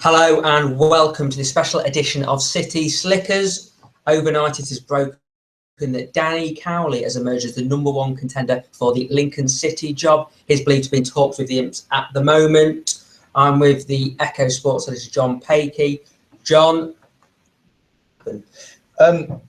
Hello and welcome to this special edition of City Slickers. Overnight it is broken that Danny Cowley has emerged as the #1 contender for the Lincoln City job. He's believed to be in talks with the Imps at the moment. I'm with the Echo Sports editor, John Pakey. John?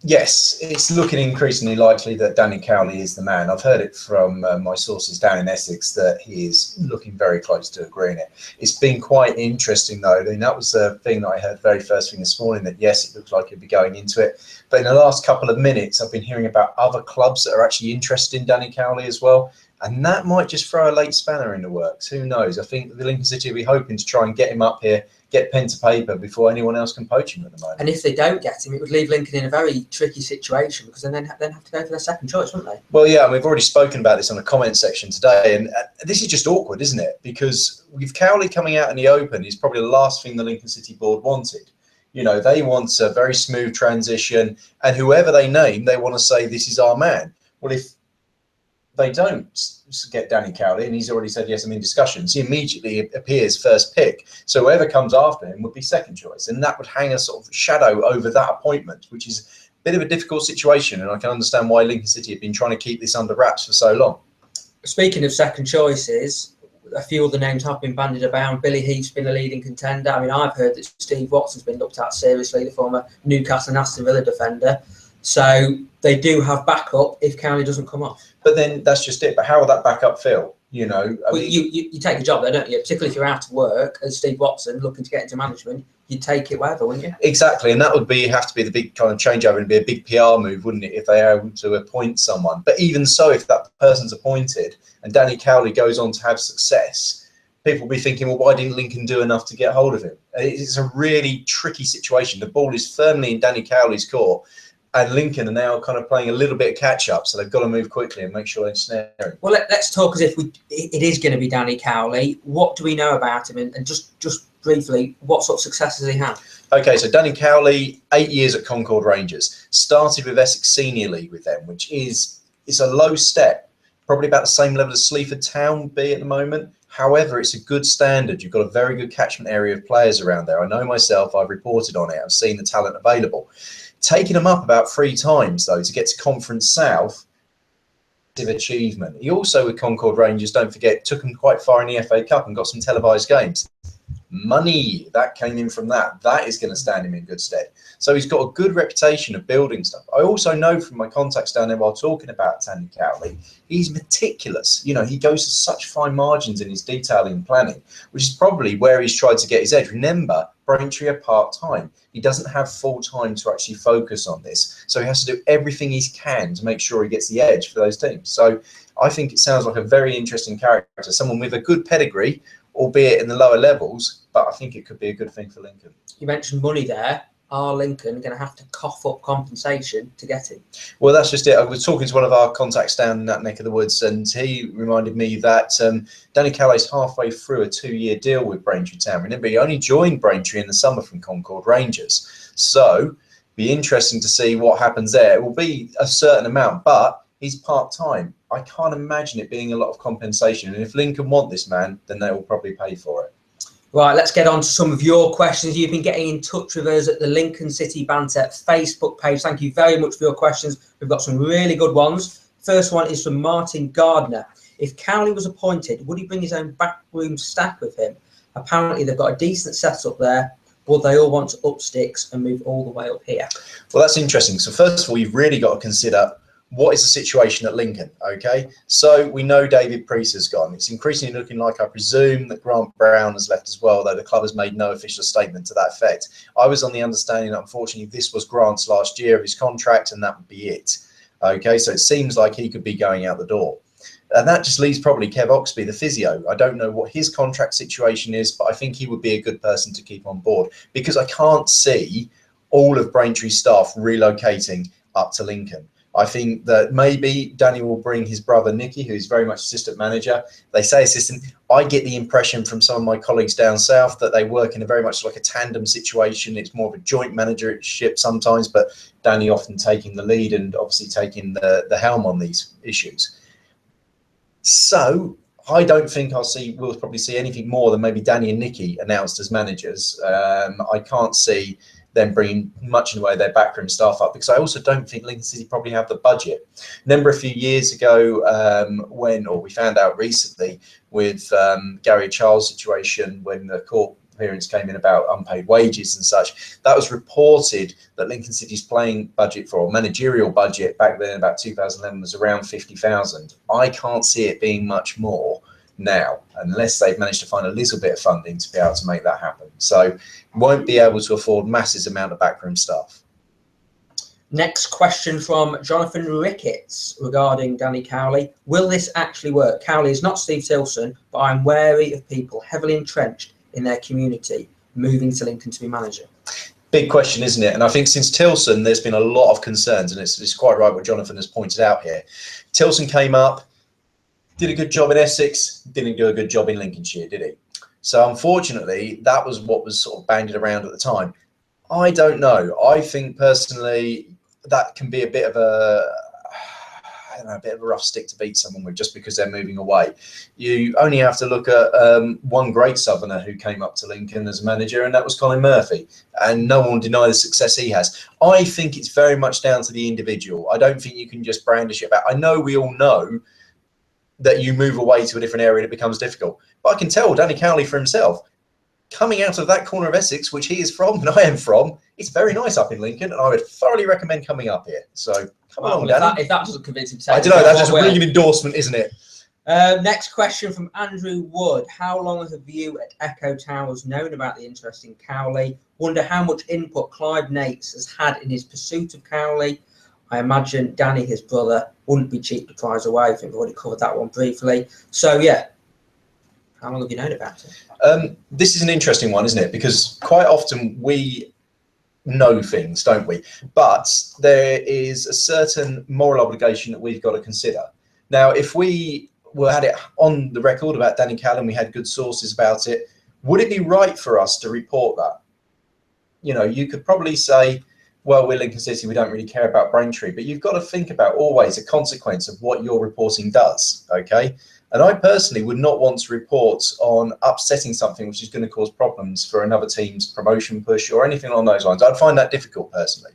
Yes, it's looking increasingly likely that Danny Cowley is the man. I've heard it from my sources down in Essex that he is looking very close to agreeing it. It's been quite interesting though. I mean, that was the thing that I heard very first thing this morning, that yes, it looks like he'd be going into it. But in the last couple of minutes, I've been hearing about other clubs that are actually interested in Danny Cowley as well. And that might just throw a late spanner in the works. Who knows? I think the Lincoln City will be hoping to try and get him up here, get pen to paper before anyone else can poach him at the moment. And if they don't get him, it would leave Lincoln in a very tricky situation, because then have to go for their second choice, wouldn't they? Well, yeah, and we've already spoken about this on the comment section today, and this is just awkward, isn't it? Because with Cowley coming out in the open, is probably the last thing the Lincoln City board wanted. You know, they want a very smooth transition, and whoever they name, they want to say, this is our man. Well, if they don't get Danny Cowley, and he's already said, yes, I'm in discussions, he immediately appears first pick. So whoever comes after him would be second choice. And that would hang a sort of shadow over that appointment, which is a bit of a difficult situation. And I can understand why Lincoln City have been trying to keep this under wraps for so long. Speaking of second choices, a few other names have been bandied about. Billy Heath's been a leading contender. I mean, I've heard that Steve Watson's been looked at seriously, the former Newcastle and Aston Villa defender. So they do have backup if Cowley doesn't come off. But then that's just it. But how will that backup feel? You know, I mean, you take a job there, don't you? Particularly if you're out of work, as Steve Watson, looking to get into management, you'd take it wherever, wouldn't you? Exactly, and that would have to be the big kind of changeover, and be a big PR move, wouldn't it, if they are able to appoint someone. But even so, if that person's appointed and Danny Cowley goes on to have success, people will be thinking, well, why didn't Lincoln do enough to get hold of him? It's a really tricky situation. The ball is firmly in Danny Cowley's court, and Lincoln are now kind of playing a little bit of catch-up, so they've got to move quickly and make sure they snare him. Well, let's talk as if it is going to be Danny Cowley. What do we know about him? And just briefly, what sort of success has he had? Okay, so Danny Cowley, 8 years at Concord Rangers. Started with Essex Senior League with them, which it's a low step, probably about the same level as Sleaford Town would be at the moment. However, it's a good standard. You've got a very good catchment area of players around there. I know myself, I've reported on it. I've seen the talent available. Taking him up about 3 times, though, to get to Conference South, achievement. He also, with Concord Rangers, don't forget, took him quite far in the FA Cup and got some televised games. Money, that came in from that. That is going to stand him in good stead. So he's got a good reputation of building stuff. I also know from my contacts down there while talking about Danny Cowley, he's meticulous. You know, he goes to such fine margins in his detailing and planning, which is probably where he's tried to get his edge. Remember, Braintree are part-time. He doesn't have full time to actually focus on this. So he has to do everything he can to make sure he gets the edge for those teams. So I think it sounds like a very interesting character, someone with a good pedigree, albeit in the lower levels, but I think it could be a good thing for Lincoln. You mentioned money there. Are Lincoln going to have to cough up compensation to get him? Well, that's just it. I was talking to one of our contacts down in that neck of the woods, and he reminded me that Danny Cowley's halfway through a 2-year deal with Braintree Town. Remember, he only joined Braintree in the summer from Concord Rangers. So be interesting to see what happens there. It will be a certain amount, but he's part-time. I can't imagine it being a lot of compensation. And if Lincoln want this man, then they will probably pay for it. Right, let's get on to some of your questions. You've been getting in touch with us at the Lincoln City Banter Facebook page. Thank you very much for your questions. We've got some really good ones. First one is from Martin Gardner. If Cowley was appointed, would he bring his own backroom staff with him? Apparently, they've got a decent setup there. Would they all want to up sticks and move all the way up here? Well, that's interesting. So first of all, you've really got to consider what is the situation at Lincoln, okay? So we know David Priest has gone. It's increasingly looking like, I presume, that Grant Brown has left as well, though the club has made no official statement to that effect. I was on the understanding that, unfortunately, this was Grant's last year of his contract, and that would be it. Okay, so it seems like he could be going out the door. And that just leaves probably Kev Oxby, the physio. I don't know what his contract situation is, but I think he would be a good person to keep on board, because I can't see all of Braintree's staff relocating up to Lincoln. I think that maybe Danny will bring his brother Nicky, who's very much assistant manager. They say assistant. I get the impression from some of my colleagues down south that they work in a very much like a tandem situation. It's more of a joint managership sometimes, but Danny often taking the lead and obviously taking the helm on these issues. So I don't think we'll probably see anything more than maybe Danny and Nicky announced as managers. I can't see them bringing much in the way of their backroom staff up, because I also don't think Lincoln City probably have the budget. Remember a few years ago we found out recently with Gary Charles' situation, when the court appearance came in about unpaid wages and such, that was reported that Lincoln City's playing budget for, or managerial budget back then about 2011, was around 50,000. I can't see it being much more now, unless they've managed to find a little bit of funding to be able to make that happen. So won't be able to afford massive amount of backroom staff. Next question from Jonathan Ricketts regarding Danny Cowley. Will this actually work? Cowley is not Steve Tilson, but I'm wary of people heavily entrenched in their community moving to Lincoln to be manager. Big question, isn't it? And I think since Tilson, there's been a lot of concerns, and it's quite right what Jonathan has pointed out here. Tilson came up, did a good job in Essex, didn't do a good job in Lincolnshire, did he? So unfortunately, that was what was sort of bandied around at the time. I don't know. I think personally that can be a bit of a rough stick to beat someone with, just because they're moving away. You only have to look at one great Southerner who came up to Lincoln as a manager, and that was Colin Murphy, and no one will deny the success he has. I think it's very much down to the individual. I don't think you can just brandish it about. I know we all know that you move away to a different area and it becomes difficult, but I can tell Danny Cowley for himself, coming out of that corner of Essex, which he is from and I am from, it's very nice up in Lincoln, and I would thoroughly recommend coming up here. So come along, Danny. If that doesn't convince him, I don't know, that's just a ringing endorsement, isn't it? Next question from Andrew Wood. How long have you at Echo Towers known about the interest in Cowley? Wonder how much input Clive Nates has had in his pursuit of Cowley. I imagine Danny, his brother, wouldn't be cheap to prize away. I think we've already covered that one briefly. So, yeah. How long have you known about it? This is an interesting one, isn't it? Because quite often we know things, don't we? But there is a certain moral obligation that we've got to consider. Now, if we had it on the record about Danny Cowley and we had good sources about it, would it be right for us to report that? You know, you could probably say, well, we're Lincoln City, we don't really care about Braintree, but you've got to think about always a consequence of what your reporting does, okay? And I personally would not want to report on upsetting something which is going to cause problems for another team's promotion push or anything along those lines. I'd find that difficult personally.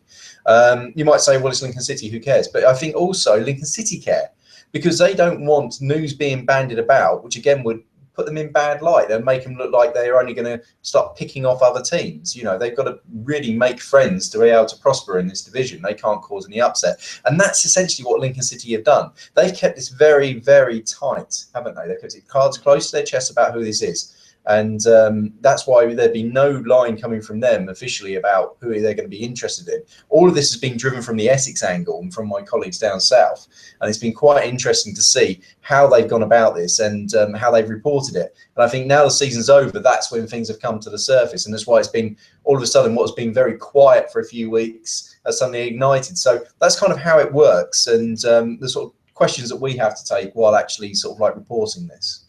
You might say, well, it's Lincoln City, who cares? But I think also Lincoln City care, because they don't want news being bandied about, which again would put them in bad light and make them look like they're only going to start picking off other teams. You know, they've got to really make friends to be able to prosper in this division. They can't cause any upset. And that's essentially what Lincoln City have done. They've kept this very, very tight, haven't they? They've kept it cards close to their chest about who this is. And that's why there'd be no line coming from them officially about who they're going to be interested in. All of this has been driven from the Essex angle and from my colleagues down south. And it's been quite interesting to see how they've gone about this and how they've reported it. And I think now the season's over, that's when things have come to the surface. And that's why it's been all of a sudden what's been very quiet for a few weeks has suddenly ignited. So that's kind of how it works. And the sort of questions that we have to take while actually sort of like reporting this.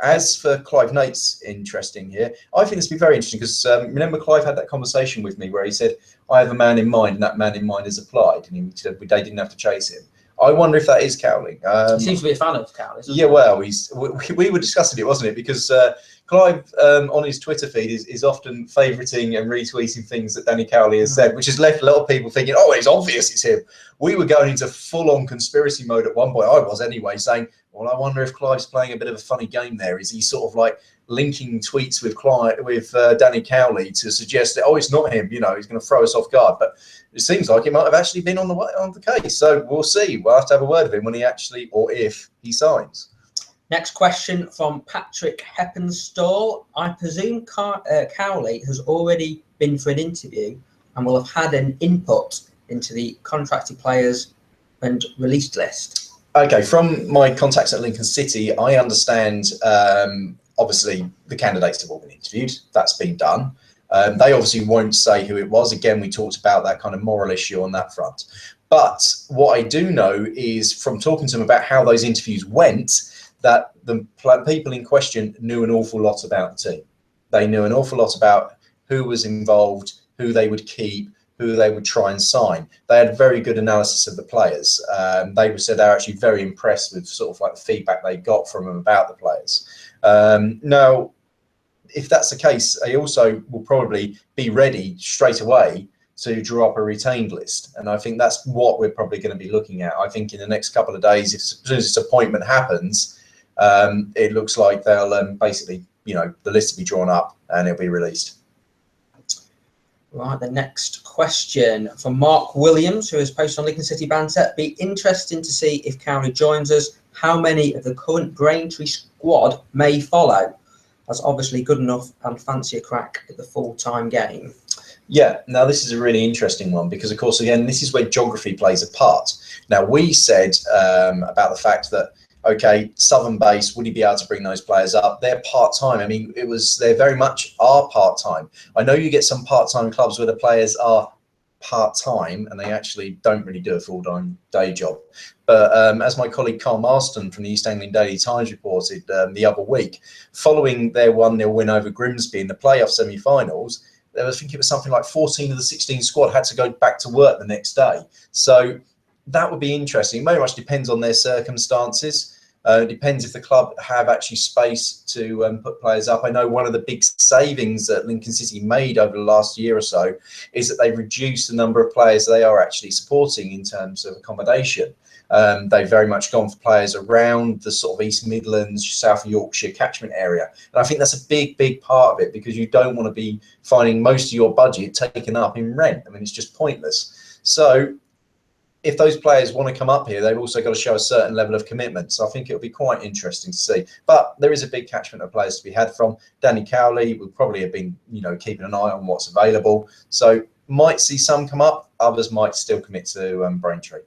As for Clive Nates, interesting here. I think it's been very interesting because remember Clive had that conversation with me where he said, I have a man in mind and that man in mind is applied. And he said, they didn't have to chase him. I wonder if that is Cowley. He seems to be a fan of Cowley. Yeah, well, we were discussing it, wasn't it? Because Clive on his Twitter feed is often favouriting and retweeting things that Danny Cowley has said, which has left a lot of people thinking, oh, it's obvious it's him. We were going into full-on conspiracy mode at one point. I was anyway, saying, well, I wonder if Clive's playing a bit of a funny game there. Is he sort of like linking tweets with Danny Cowley to suggest that, oh, it's not him, you know, he's going to throw us off guard. But it seems like it might have actually been on the case. So we'll see. We'll have to have a word with him when he actually, or if he signs. Next question from Patrick Heppenstall. I presume Cowley has already been for an interview and will have had an input into the contracted players and released list. Okay, from my contacts at Lincoln City, I understand, obviously, the candidates have all been interviewed. That's been done. They obviously won't say who it was. Again, we talked about that kind of moral issue on that front. But what I do know is from talking to them about how those interviews went, that the people in question knew an awful lot about the team. They knew an awful lot about who was involved, who they would keep, who they would try and sign. They had very good analysis of the players. They said they're actually very impressed with sort of like the feedback they got from them about the players. Now, if that's the case, they also will probably be ready straight away to draw up a retained list. And I think that's what we're probably going to be looking at. I think in the next couple of days, as soon as this appointment happens, it looks like they'll basically, the list will be drawn up and it'll be released. Right, the next question from Mark Williams, who has posted on Lincoln City Banter. Be interesting to see if Cowley joins us. How many of the current Braintree squad may follow? That's obviously good enough and fancy a crack at the full-time game. Yeah, now this is a really interesting one because, of course, again, this is where geography plays a part. Now, we said about the fact that, okay, Southern base, would he be able to bring those players up? They're part-time. I mean, they very much are part-time. I know you get some part-time clubs where the players are part-time and they actually don't really do a full-time day job. But as my colleague Carl Marston from the East Anglian Daily Times reported the other week, following their 1-0 win over Grimsby in the playoff semi-finals, I think it was something like 14 of the 16 squad had to go back to work the next day. So that would be interesting. It very much depends on their circumstances. It depends if the club have actually space to put players up. I know one of the big savings that Lincoln City made over the last year or so is that they've reduced the number of players they are actually supporting in terms of accommodation. They've very much gone for players around the sort of East Midlands, South Yorkshire catchment area. And I think that's a big, big part of it because you don't want to be finding most of your budget taken up in rent. I mean, it's just pointless. So if those players want to come up here, they've also got to show a certain level of commitment. So I think it'll be quite interesting to see. But there is a big catchment of players to be had from. Danny Cowley will probably have been, keeping an eye on what's available. So might see some come up. Others might still commit to Braintree.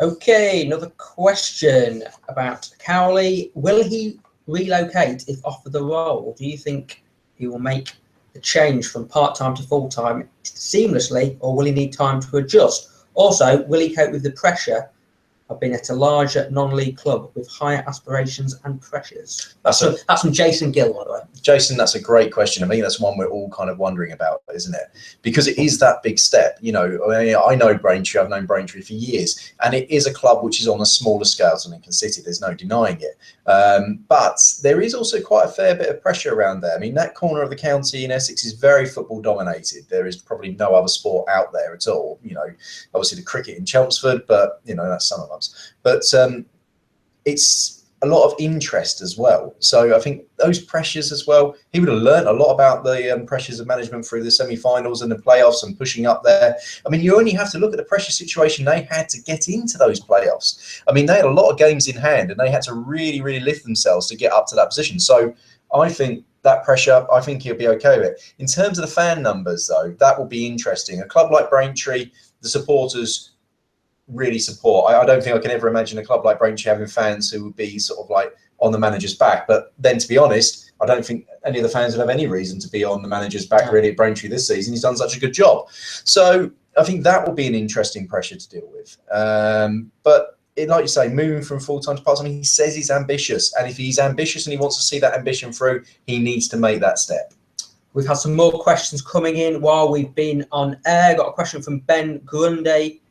Okay, another question about Cowley. Will he relocate if offered the role? Do you think he will make the change from part-time to full-time seamlessly, or will he need time to adjust? Also, will he cope with the pressure of being at a larger non-league club with higher aspirations and pressures? That's from Jason Gill, by the way. Jason, that's a great question. I mean, that's one we're all kind of wondering about, isn't it? Because it is that big step. I know Braintree. I've known Braintree for years, and it is a club which is on a smaller scale than Lincoln City. There's no denying it. But there is also quite a fair bit of pressure around there. I mean, that corner of the county in Essex is very football dominated. There is probably no other sport out there at all. Obviously the cricket in Chelmsford, but that's some of us. But it's a lot of interest as well. So I think those pressures as well, he would have learned a lot about the pressures of management through the semi-finals and the playoffs and pushing up there. I mean, you only have to look at the pressure situation they had to get into those playoffs. I mean, they had a lot of games in hand and they had to really, really lift themselves to get up to that position. So I think that pressure, I think he'll be okay with it. In terms of the fan numbers, though, that will be interesting. A club like Braintree, the supporters really support. I don't think I can ever imagine a club like Braintree having fans who would be sort of like on the manager's back. But then, to be honest, I don't think any of the fans would have any reason to be on the manager's back really at Braintree this season. He's done such a good job. So I think that will be an interesting pressure to deal with. But like you say, moving from full-time to part-time, he says he's ambitious. And if he's ambitious and he wants to see that ambition through, he needs to make that step. We've had some more questions coming in while we've been on air. Got a question from Ben Grundy.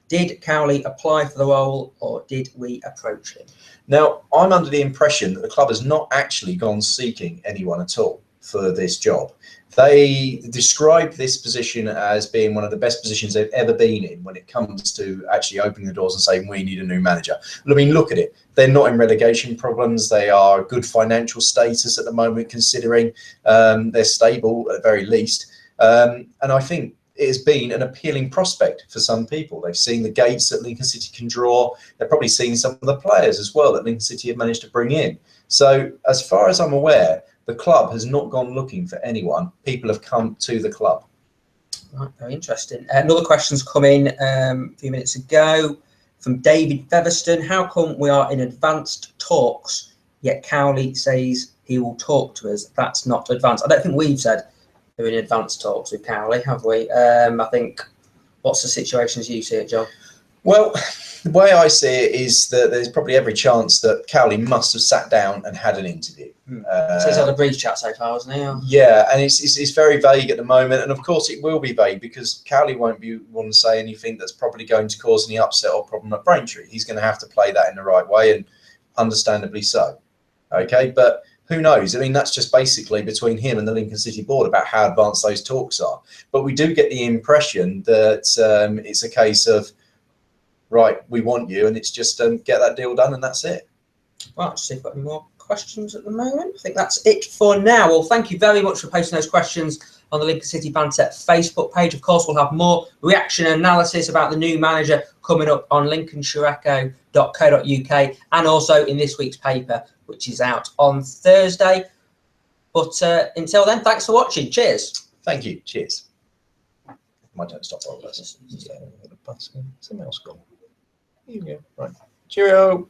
Did Cowley apply for the role or did we approach him? Now, I'm under the impression that the club has not actually gone seeking anyone at all for this job. They describe this position as being one of the best positions they've ever been in when it comes to actually opening the doors and saying, we need a new manager. I mean, look at it. They're not in relegation problems. They are good financial status at the moment, considering they're stable at the very least. And I think it has been an appealing prospect for some people. They've seen the gates that Lincoln City can draw. They've probably seen some of the players as well that Lincoln City have managed to bring in. So as far as I'm aware, the club has not gone looking for anyone. People have come to the club. Right, very interesting. Another question's come in a few minutes ago from David Featherstone. How come we are in advanced talks, yet Cowley says he will talk to us? That's not advanced. I don't think we've said we're in advanced talks with Cowley, have we? I think, what's the situation as you see it, John? Well, the way I see it is that there's probably every chance that Cowley must have sat down and had an interview. So he's had a brief chat so far, hasn't he? Yeah, and it's very vague at the moment, and of course it will be vague because Cowley won't want to say anything that's probably going to cause any upset or problem at Braintree. He's going to have to play that in the right way, and understandably so. Okay, but who knows? I mean, that's just basically between him and the Lincoln City Board about how advanced those talks are. But we do get the impression that it's a case of, right, we want you, and it's just get that deal done, and that's it. Right, let's see if we've got any more questions at the moment. I think that's it for now. Well, thank you very much for posting those questions on the Lincoln City Banter Facebook page. Of course, we'll have more reaction and analysis about the new manager coming up on lincolnshireecho.co.uk and also in this week's paper, which is out on Thursday. But until then, thanks for watching. Cheers. Thank you. Cheers. My turn to stop all this. Something else gone. Here you go. Right. Cheerio.